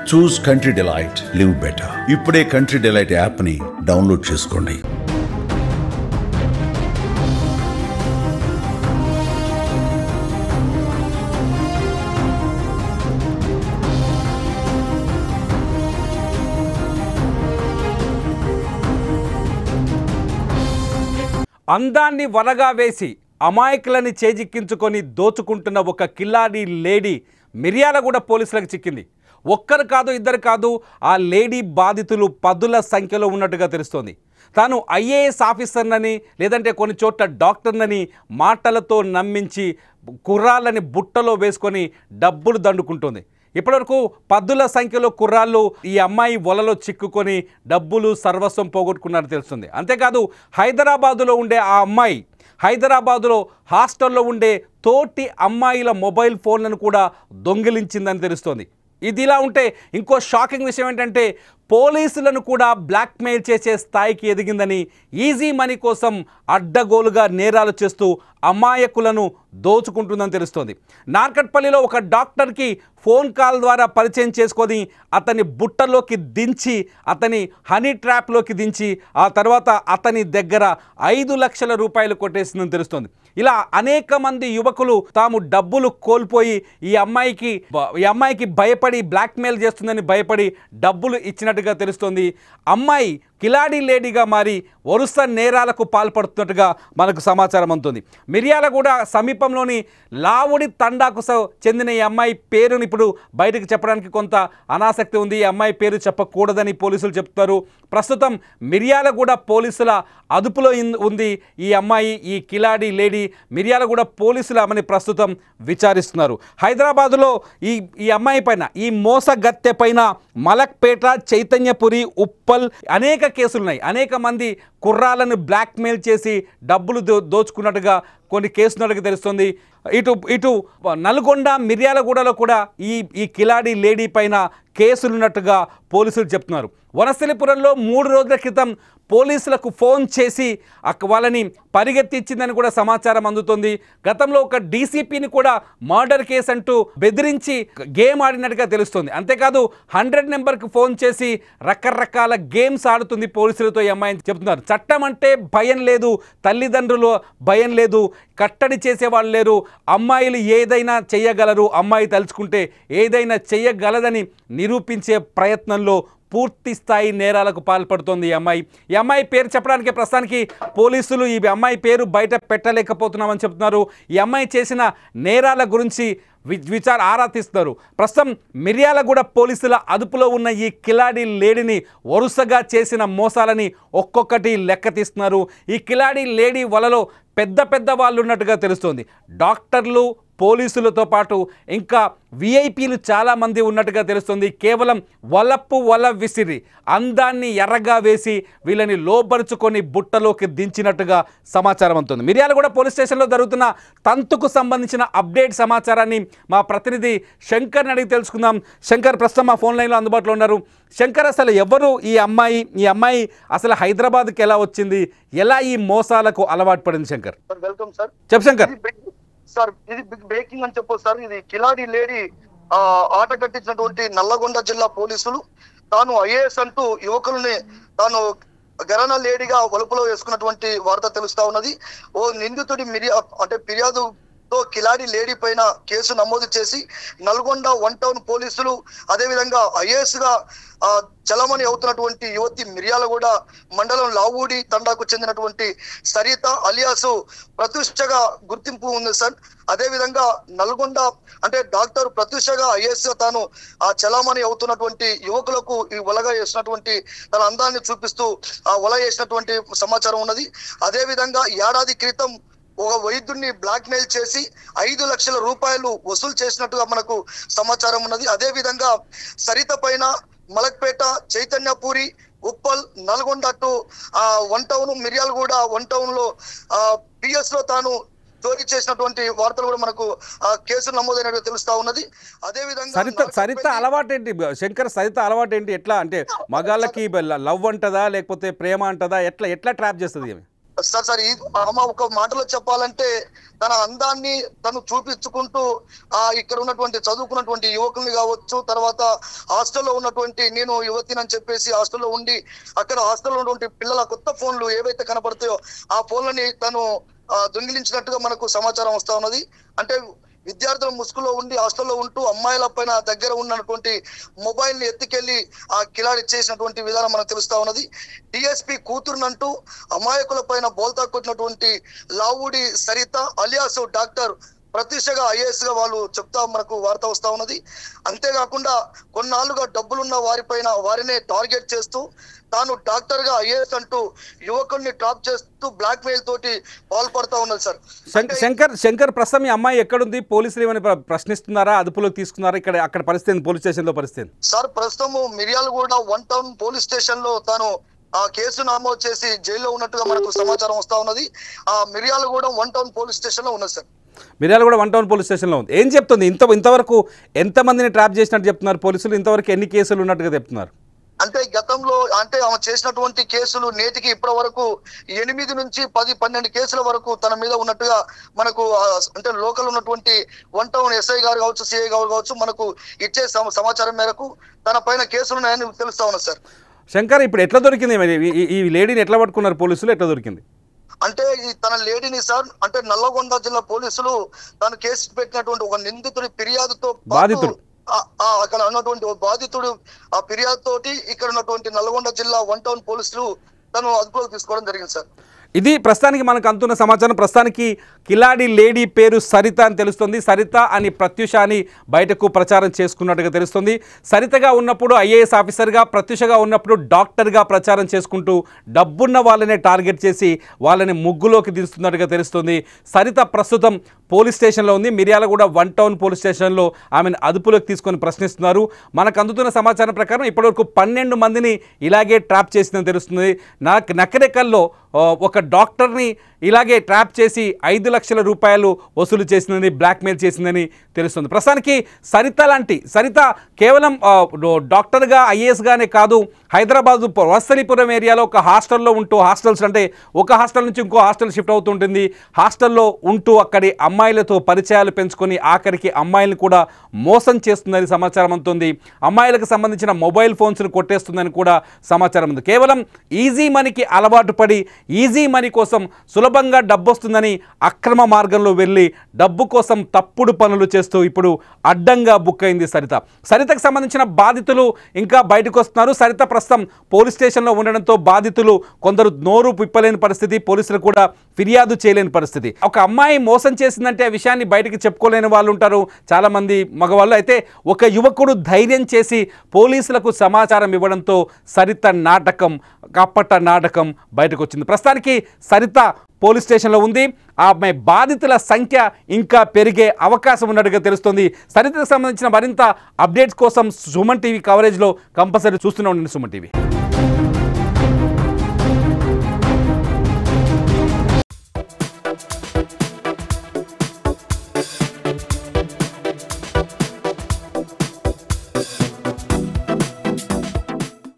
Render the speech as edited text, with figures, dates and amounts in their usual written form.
చూస్ country delight, live better. ఇప్పుడే country delight app ని download చేసుకోండి. అందాన్ని వలగా వేసి అమాయకులని చేజిక్కించుకొని దోచుకుంటున్న ఒక కిల్లాడి లేడీ మిర్యాలగూడ పోలీసులకు చిక్కింది. ఒక్కరు కాదు, ఇద్దరు కాదు, ఆ లేడీ బాధితులు పదుల సంఖ్యలో ఉన్నట్టుగా తెలుస్తోంది. తాను ఐఏఎస్ ఆఫీసర్నని లేదంటే కొన్ని చోట్ల డాక్టర్నని మాటలతో నమ్మించి కుర్రాళ్ళని బుట్టలో వేసుకొని డబ్బులు దండుకుంటుంది. ఇప్పటివరకు పదుల సంఖ్యలో కుర్రాళ్ళు ఈ అమ్మాయి వలలో చిక్కుకొని డబ్బులు సర్వస్వం పోగొట్టుకున్నారని తెలుస్తుంది. అంతేకాదు హైదరాబాదులో ఉండే ఆ అమ్మాయి హైదరాబాదులో హాస్టల్లో ఉండే తోటి అమ్మాయిల మొబైల్ ఫోన్లను కూడా దొంగిలించిందని తెలుస్తోంది. ఇది ఇలా ఉంటే ఇంకో షాకింగ్ విషయం ఏంటంటే పోలీసులను కూడా బ్లాక్మెయిల్ చేసే స్థాయికి ఎదిగిందని, ఈజీ మనీ కోసం అడ్డగోలుగా నేరాలు చేస్తూ అమాయకులను దోచుకుంటుందని తెలుస్తోంది. నార్కట్పల్లిలో ఒక డాక్టర్కి ఫోన్ కాల్ ద్వారా పరిచయం చేసుకొని అతని బుట్టలోకి దించి అతని హనీ ట్రాప్లోకి దించి ఆ తర్వాత అతని దగ్గర 5 లక్షల రూపాయలు కొట్టేసిందని తెలుస్తోంది. ఇలా అనేక మంది యువకులు తాము డబ్బులు కోల్పోయి ఈ అమ్మాయికి భయపడి బ్లాక్మెయిల్ చేస్తుందని భయపడి డబ్బులు ఇచ్చినట్టుగా తెలుస్తోంది. అమ్మాయి కిలాడి లేడీగా మారి వరుస నేరాలకు పాల్పడుతున్నట్టుగా మనకు సమాచారం అందుతుంది. మిర్యాలగూడ సమీపంలోని లావుడి తండాకు చెందిన ఈ అమ్మాయి పేరుని ఇప్పుడు బయటకు చెప్పడానికి కొంత అనాసక్తి ఉంది. ఈ అమ్మాయి పేరు చెప్పకూడదని పోలీసులు చెప్తున్నారు. ప్రస్తుతం మిర్యాలగూడ పోలీసుల అదుపులో ఉంది ఈ అమ్మాయి, ఈ కిలాడి లేడీ. మిర్యాలగూడ పోలీసులు ఆమెని ప్రస్తుతం విచారిస్తున్నారు. హైదరాబాదులో ఈ అమ్మాయి పైన, ఈ మోసగత్తె పైన మలక్పేట, చైతన్యపురి, ఉప్పల్ అనేక కేసులున్నాయి. అనేక మంది కుర్రాలను బ్లాక్మెయిల్ చేసి డబ్బులు దోచుకున్నట్టుగా కొన్ని కేసులున్నట్టుగా తెలుస్తుంది. ఇటు నల్గొండ, మిర్యాలగూడలో కూడా ఈ కిలాడి లేడీ పైన కేసులున్నట్టుగా పోలీసులు చెప్తున్నారు. వనస్థలిపురంలో 3 రోజుల క్రితం పోలీసులకు ఫోన్ చేసి వాళ్ళని పరిగెత్తించిందని కూడా సమాచారం అందుతుంది. గతంలో ఒక డీసీపీని కూడా మర్డర్ కేసు అంటూ బెదిరించి గేమ్ ఆడినట్టుగా తెలుస్తుంది. అంతేకాదు 100 నెంబర్కి ఫోన్ చేసి రకరకాల గేమ్స్ ఆడుతుంది పోలీసులతో ఈ అమ్మాయిని చెప్తున్నారు. చట్టం అంటే భయం లేదు, తల్లిదండ్రులు భయం లేదు, కట్టడి చేసేవాళ్ళు లేరు, అమ్మాయిలు ఏదైనా చేయగలరు, అమ్మాయి తలుచుకుంటే ఏదైనా చేయగలదని నిరూపించే ప్రయత్నంలో పూర్తి స్థాయి నేరాలకు పాల్పడుతోంది ఈ అమ్మాయి. ఈ అమ్మాయి పేరు చెప్పడానికి ప్రస్తుతానికి పోలీసులు ఈ అమ్మాయి పేరు బయట పెట్టలేకపోతున్నామని చెప్తున్నారు. ఈ అమ్మాయి చేసిన నేరాల గురించి ఆరా తీస్తున్నారు. ప్రస్తుతం మిర్యాలగూడ పోలీసుల అదుపులో ఉన్న ఈ కిలాడి లేడీని వరుసగా చేసిన మోసాలని ఒక్కొక్కటి లెక్క తీస్తున్నారు. ఈ కిలాడి లేడీ వలలో పెద్ద వాళ్ళు ఉన్నట్టుగా తెలుస్తోంది. డాక్టర్లు, పోలీసులతో పాటు ఇంకా విఐపీలు చాలామంది ఉన్నట్టుగా తెలుస్తుంది. కేవలం వల విసిరి అందాన్ని ఎర్రగా వేసి వీళ్ళని లోపరుచుకొని బుట్టలోకి దించినట్టుగా సమాచారం అందుతుంది. మిర్యాలగూడ పోలీస్ స్టేషన్లో జరుగుతున్న తంతుకు సంబంధించిన అప్డేట్ సమాచారాన్ని మా ప్రతినిధి శంకర్ని అడిగి తెలుసుకుందాం. శంకర్ ప్రస్తుతం మా ఫోన్ లైన్లో అందుబాటులో ఉన్నారు. శంకర్, అసలు ఎవరు ఈ అమ్మాయి అసలు హైదరాబాద్కి ఎలా వచ్చింది, ఎలా ఈ మోసాలకు అలవాటు పడింది? Shankar, welcome sir. చెప్పు శంకర్. సార్, ఇది బిగ్ బ్రేకింగ్ అని చెప్పొచ్చు సార్. ఇది కిలాడి లేడీ ఆట కట్టించినటువంటి నల్లగొండ జిల్లా పోలీసులు తాను ఐఏఎస్ అంటూ యువకుల్ని తాను గరానా లేడీగా వలుపులో వేసుకున్నటువంటి వార్త తెలుస్తా ఉన్నది. ఓ నిందితుడి ఫిర్యాదుతో కిలాడి లేడీ పైన కేసు నమోదు చేసి నల్గొండ 1 టౌన్ పోలీసులు, అదేవిధంగా ఐఏఎస్ గా చలమణి అవుతున్నటువంటి యువతి మిర్యాలగూడ మండలం లావూడి తండాకు చెందినటువంటి సరిత అలియాసు ప్రత్యూషగా గుర్తింపు ఉంది సార్. అదే విధంగా నల్గొండ అంటే డాక్టర్ ప్రత్యూషగా ఐఏఎస్ గా తాను ఆ చలామణి అవుతున్నటువంటి యువకులకు ఈ వలగా చేసినటువంటి తన అందాన్ని చూపిస్తూ ఆ వల చేసినటువంటి సమాచారం ఉన్నది. అదే విధంగా ఏడాది క్రితం ఒక వైద్యుడిని బ్లాక్ మెయిల్ చేసి 5 లక్షల రూపాయలు వసూలు చేసినట్టుగా మనకు సమాచారం ఉన్నది. అదే విధంగా సరిత పైన Malakpet, Chaitanyapuri, Uppal, Nalgonda to 1 town, Miryalaguda 1 town లో పిఎస్ లో తాను చోరీ చేసినటువంటి వార్తలు కూడా మనకు కేసులు నమోదైనట్టు తెలుస్తా ఉన్నది. అదే విధంగా సరిత అలవాటు ఏంటి శంకర్? సరిత అలవాటు ఏంటి? ఎట్లా అంటే మగాళ్ళకి లవ్ అంటదా లేకపోతే ప్రేమ అంటదా? ఎట్లా ట్రాప్ చేస్తుంది? సార్ ఆమె ఒక మాటలో చెప్పాలంటే తన అందాన్ని తను చూపించుకుంటూ ఇక్కడ ఉన్నటువంటి చదువుకున్నటువంటి యువకుల్ని కావచ్చు, తర్వాత హాస్టల్లో ఉన్నటువంటి నేను యువతిని అని చెప్పేసి హాస్టల్లో ఉండి అక్కడ హాస్టల్లో ఉన్నటువంటి పిల్లల కొత్త ఫోన్లు ఏవైతే కనపడతాయో ఆ ఫోన్లని తను దొంగిలించినట్టుగా మనకు సమాచారం వస్తా ఉన్నది. అంటే విద్యార్థుల ముసుగులో ఉండి హాస్టల్లో ఉంటూ అమ్మాయిల పైన దగ్గర ఉన్నటువంటి మొబైల్ ని ఎత్తుకెళ్లి ఆ కిలాడి చేసినటువంటి విధానం మనకు తెలుస్తా ఉన్నది. డిఎస్పీ కూతురునంటూ అమాయకుల పైన బోల్తా కొట్టినటువంటి లావుడి సరిత అలియాస్ డాక్టర్ ప్రత్యక్షగా ఐఏఎస్ గా వాళ్ళు చెప్తా మనకు వార్త వస్తా ఉన్నది. అంతేకాకుండా కొన్నాళ్ళుగా డబ్బులున్న వారినే టార్గెట్ చేస్తూ తాను డాక్టర్ గా ఐఏఎస్ అంటూ యువకుల్ని ట్రాప్ చేస్తూ బ్లాక్ మెయిల్ తోటి పాల్పడతా ఉన్నది సార్. శంకర్ ప్రస్తుతం ఈ అమ్మాయి ఎక్కడుంది? పోలీసులు ఏమైనా ప్రశ్నిస్తున్నారా? అదుపులోకి తీసుకున్నారా? అక్కడ పరిస్థితి పోలీస్ స్టేషన్ లో పరిస్థితి సార్ ప్రస్తుతం మిర్యాలగూడ 1 టౌన్ పోలీస్ స్టేషన్ లో తాను ఆ కేసు నమోదు చేసి జైల్లో ఉన్నట్టుగా మనకు సమాచారం వస్తా ఉన్నది. ఆ మిర్యాలగూడ 1 టౌన్ పోలీస్ స్టేషన్ లో ఉన్నది సార్. మిర్యాలగూడ 1 టౌన్ పోలీస్ స్టేషన్లో ఉంది. ఏం చెప్తుంది? ఇంతవరకు ఎంతమందిని ట్రాప్ చేసినట్టు చెప్తున్నారు పోలీసులు? ఇంతవరకు ఎన్ని కేసులు ఉన్నట్టుగా చెప్తున్నారు? అంటే గతంలో అంటే ఆమె చేసినటువంటి కేసులు నేటికి ఇప్పటి వరకు 8 నుంచి 10-12 కేసుల వరకు తన మీద ఉన్నట్టుగా మనకు అంటే లోకల్ ఉన్నటువంటి 1 టౌన్ ఎస్ఐ గారు కావచ్చు, సిఐ గారు కావచ్చు మనకు ఇచ్చే సమాచారం మేరకు తన పైన కేసులు ఉన్నాయని తెలుస్తా ఉన్నది సార్. శంకర్, ఇప్పుడు ఎట్లా దొరికింది ఈ లేడీని? ఎట్లా పట్టుకున్నారు పోలీసులు? ఎట్లా దొరికింది? అంటే తన లేడీని సార్ అంటే నల్లగొండ జిల్లా పోలీసులు తను కేసు పెట్టినటువంటి ఒక నిందితుడి ఫిర్యాదుతో బాధితుడు అక్కడ ఉన్నటువంటి బాధితుడు ఆ ఫిర్యాదు తోటి ఇక్కడ ఉన్నటువంటి నల్గొండ జిల్లా 1 టౌన్ పోలీసులు తను అదుపులోకి తీసుకోవడం జరిగింది సార్. ఇది ప్రస్తుతానికి మనకు అందుతున్న సమాచారం. ప్రస్తుతానికి కిలాడి లేడీ పేరు సరిత అని తెలుస్తుంది. సరిత అని ప్రత్యూష అని బయటకు ప్రచారం చేసుకున్నట్టుగా తెలుస్తుంది. సరితగా ఉన్నప్పుడు ఐఏఎస్ ఆఫీసర్గా, ప్రత్యూషగా ఉన్నప్పుడు డాక్టర్గా ప్రచారం చేసుకుంటూ డబ్బున్న వాళ్ళనే టార్గెట్ చేసి వాళ్ళని ముగ్గులోకి తీస్తున్నట్టుగా తెలుస్తుంది. సరిత ప్రస్తుతం పోలీస్ స్టేషన్లో ఉంది. మిర్యాలగూడ 1 టౌన్ పోలీస్ స్టేషన్లో ఆమెను అదుపులోకి తీసుకొని ప్రశ్నిస్తున్నారు. మనకు అందుతున్న సమాచారం ప్రకారం ఇప్పటివరకు 12 మందిని ఇలాగే ట్రాప్ చేసిందని తెలుస్తుంది. నకరేకల్లో ఒక డాక్టర్ని ఇలాగే ట్రాప్ చేసి 5 లక్షల రూపాయలు వసూలు చేసిందని, బ్లాక్మెయిల్ చేసిందని తెలుస్తుంది. ప్రస్తుతానికి సరిత కేవలం డాక్టర్గా ఐఏఎస్గానే కాదు, హైదరాబాద్ వస్తలీపురం ఏరియాలో ఒక హాస్టల్లో ఉంటూ హాస్టల్స్ అంటే ఒక హాస్టల్ నుంచి ఇంకో హాస్టల్ షిఫ్ట్ అవుతుంటుంది. హాస్టల్లో ఉంటూ అక్కడి అమ్మాయిలతో పరిచయాలు పెంచుకొని ఆఖరికి అమ్మాయిలను కూడా మోసం చేస్తుందని సమాచారం అందుతుంది. అమ్మాయిలకు సంబంధించిన మొబైల్ ఫోన్స్ను కొట్టేస్తుందని కూడా సమాచారం ఉంది. కేవలం ఈజీ మనీకి అలవాటు పడి ఈజీ మనీ కోసం సులభంగా డబ్బు వస్తుందని అక్రమ మార్గంలో వెళ్ళి డబ్బు కోసం తప్పుడు పనులు చేస్తూ ఇప్పుడు అడ్డంగా బుక్ అయింది సరితకు సంబంధించిన బాధితులు ఇంకా బయటకు వస్తున్నారు. సరిత ప్రస్తుతం పోలీస్ స్టేషన్లో ఉండడంతో బాధితులు కొందరు నోరు పిప్పలేని పరిస్థితి, పోలీసులు కూడా ఫిర్యాదు చేయలేని పరిస్థితి. ఒక అమ్మాయి మోసం చేసిందంటే ఆ విషయాన్ని బయటకు చెప్పుకోలేని వాళ్ళు ఉంటారు చాలామంది మగవాళ్ళు. అయితే ఒక యువకుడు ధైర్యం చేసి పోలీసులకు సమాచారం ఇవ్వడంతో సరిత నాటకం, కప్పట నాటకం బయటకు వచ్చింది. ప్రస్తుతానికి సరిత పోలీస్ స్టేషన్లో ఉంది. ఆమె బాధితుల సంఖ్య ఇంకా పెరిగే అవకాశం ఉన్నట్టుగా తెలుస్తుంది. సరితకు సంబంధించిన మరింత అప్డేట్స్ కోసం సుమన్ టీవీ కవరేజ్లో కంపల్సరీ చూస్తూనే ఉండండి సుమన్ టీవీ.